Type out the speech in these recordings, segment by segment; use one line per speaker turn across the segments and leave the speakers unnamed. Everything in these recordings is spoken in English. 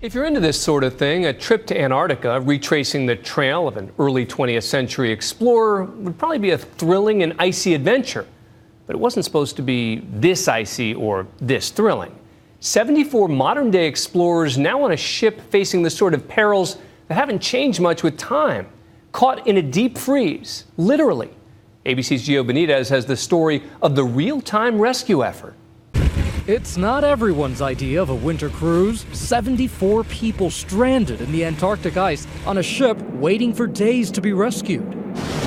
If you're into this sort of thing, a trip to Antarctica, retracing the trail of an early 20th century explorer, would probably be a thrilling and icy adventure. But it wasn't supposed to be this icy or this thrilling. 74 modern-day explorers now on a ship facing the sort of perils that haven't changed much with time. Caught in a deep freeze, literally. ABC's Gio Benitez has the story of the real-time rescue effort.
It's not everyone's idea of a winter cruise. 74 people stranded in the Antarctic ice on a ship waiting for days to be rescued.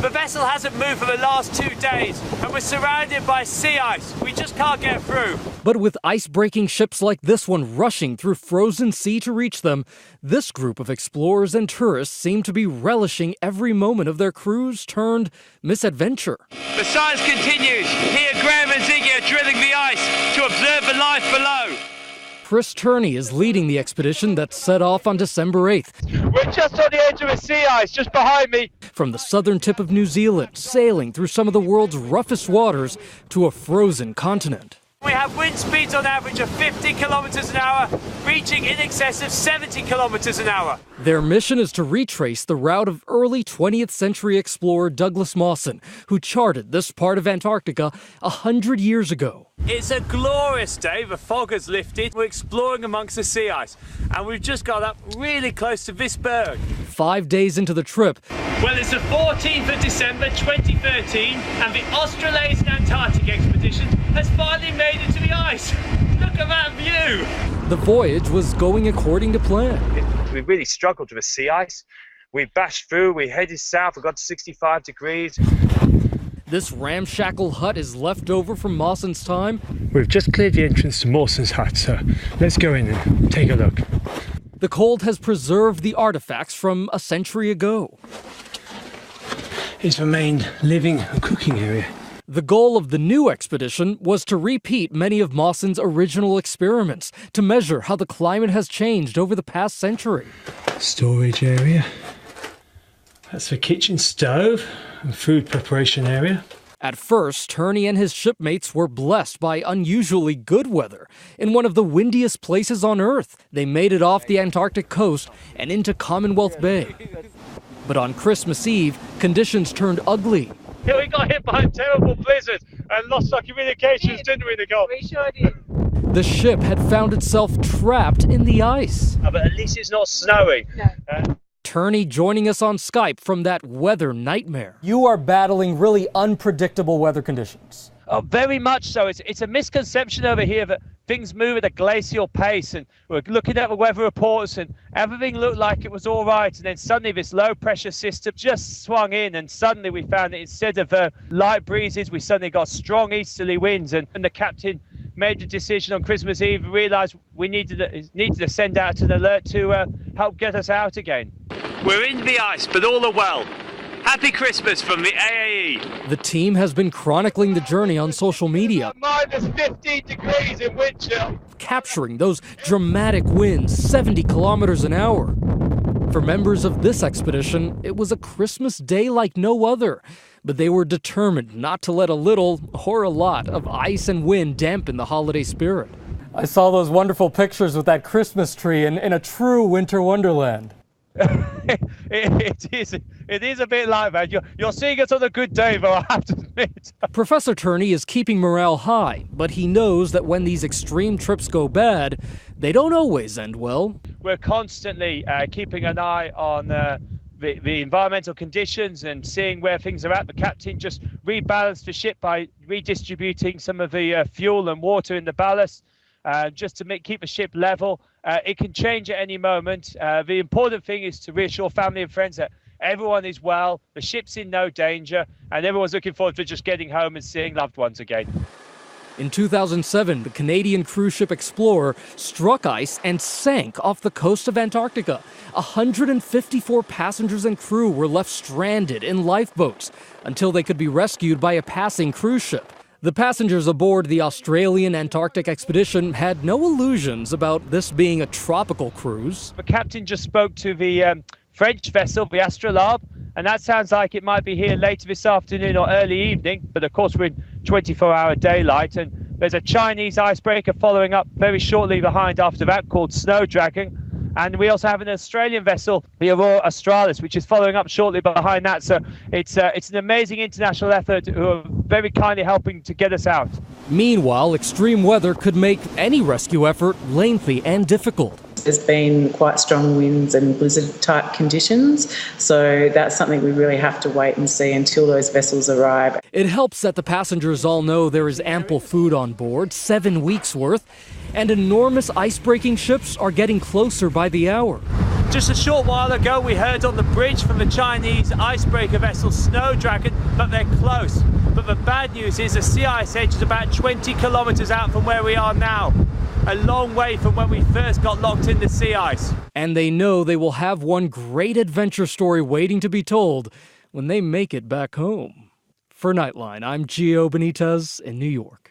The vessel hasn't moved for the last 2 days, and we're surrounded by sea ice. We just can't get through.
But with ice-breaking ships like this one rushing through frozen sea to reach them, this group of explorers and tourists seem to be relishing every moment of their cruise turned misadventure.
The science continues. Here, Graham and Ziggy are drilling the ice to observe the life below.
Chris Turney is leading the expedition that set off on December 8th.
We're just on the edge of a sea ice, just behind me.
From the southern tip of New Zealand, sailing through some of the world's roughest waters to a frozen continent.
We have wind speeds on average of 50 kilometers an hour, reaching in excess of 70 kilometers an hour.
Their mission is to retrace the route of early 20th century explorer Douglas Mawson, who charted this part of Antarctica 100 years ago.
It's a glorious day. The fog has lifted. We're exploring amongst the sea ice, and we've just got up really close to this berg.
5 days into the trip,
Well, it's the 14th of December 2013, and the Australasian Antarctic expedition has finally made it to the ice. Look at that view.
the voyage was going according to plan.
We really struggled with the sea ice. We bashed through, we headed south, we got to 65 degrees.
This ramshackle hut is left over from Mawson's time.
We've just cleared the entrance to Mawson's hut, so let's go in and take a look.
The cold has preserved the artifacts from a century ago.
It's the main living and cooking area.
The goal of the new expedition was to repeat many of Mawson's original experiments, to measure how the climate has changed over the past century.
Storage area. That's the kitchen stove and food preparation area.
At first, Turney and his shipmates were blessed by unusually good weather. In one of the windiest places on Earth, they made it off the Antarctic coast and into Commonwealth Bay. But on Christmas Eve, conditions turned ugly.
Yeah, we got hit by a terrible blizzard and lost our communications, didn't we, Nicole?
We sure did.
The ship had found itself trapped in the ice.
But at least it's not snowing.
No.
Turney joining us on Skype from that weather nightmare. You are battling really unpredictable weather conditions.
Oh, very much so. It's a misconception over here that things move at a glacial pace, and we're looking at the weather reports and everything looked like it was all right, and then suddenly this low pressure system just swung in, and suddenly we found that instead of light breezes, we suddenly got strong easterly winds, and the captain made the decision on Christmas Eve, realised we needed to send out an alert to help get us out again. We're in the ice, but all are well. Happy Christmas from the AAE.
The team has been chronicling the journey on social media,
Minus 15 degrees in wind chill.
capturing those dramatic winds, 70 kilometers an hour. For members of this expedition, it was a Christmas day like no other, but they were determined not to let a little or a lot of ice and wind dampen the holiday spirit. I saw those wonderful pictures with that Christmas tree in a true winter wonderland.
It is a bit like that. You're seeing us on a good day, though, I have to admit.
Professor Turney is keeping morale high, but he knows that when these extreme trips go bad, they don't always end well.
We're constantly keeping an eye on the environmental conditions and seeing where things are at. The captain just rebalanced the ship by redistributing some of the fuel and water in the ballast just to keep the ship level. It can change at any moment. The important thing is to reassure family and friends that everyone is well, the ship's in no danger, and everyone's looking forward to just getting home and seeing loved ones again.
In 2007, the Canadian cruise ship Explorer struck ice and sank off the coast of Antarctica. 154 passengers and crew were left stranded in lifeboats until they could be rescued by a passing cruise ship. The passengers aboard the Australian Antarctic expedition had no illusions about this being a tropical cruise.
The captain just spoke to the French vessel, the Astrolabe, and that sounds like it might be here later this afternoon or early evening, but of course we're in 24-hour daylight, and there's a Chinese icebreaker following up very shortly behind after that called Snow Dragon. And we also have an Australian vessel, the Aurora Australis, which is following up shortly behind that. So it's an amazing international effort who are very kindly helping to get us out.
Meanwhile, extreme weather could make any rescue effort lengthy and difficult.
There's been quite strong winds and blizzard-type conditions, so that's something we really have to wait and see until those vessels arrive.
It helps that the passengers all know there is ample food on board, 7 weeks worth, and enormous ice-breaking ships are getting closer by the hour.
Just a short while ago, we heard on the bridge from the Chinese icebreaker vessel Snowdragon, but they're close. But the bad news is the sea ice edge is about 20 kilometers out from where we are now. A long way from when we first got locked in the sea ice.
And they know they will have one great adventure story waiting to be told when they make it back home. For Nightline, I'm Gio Benitez in New York.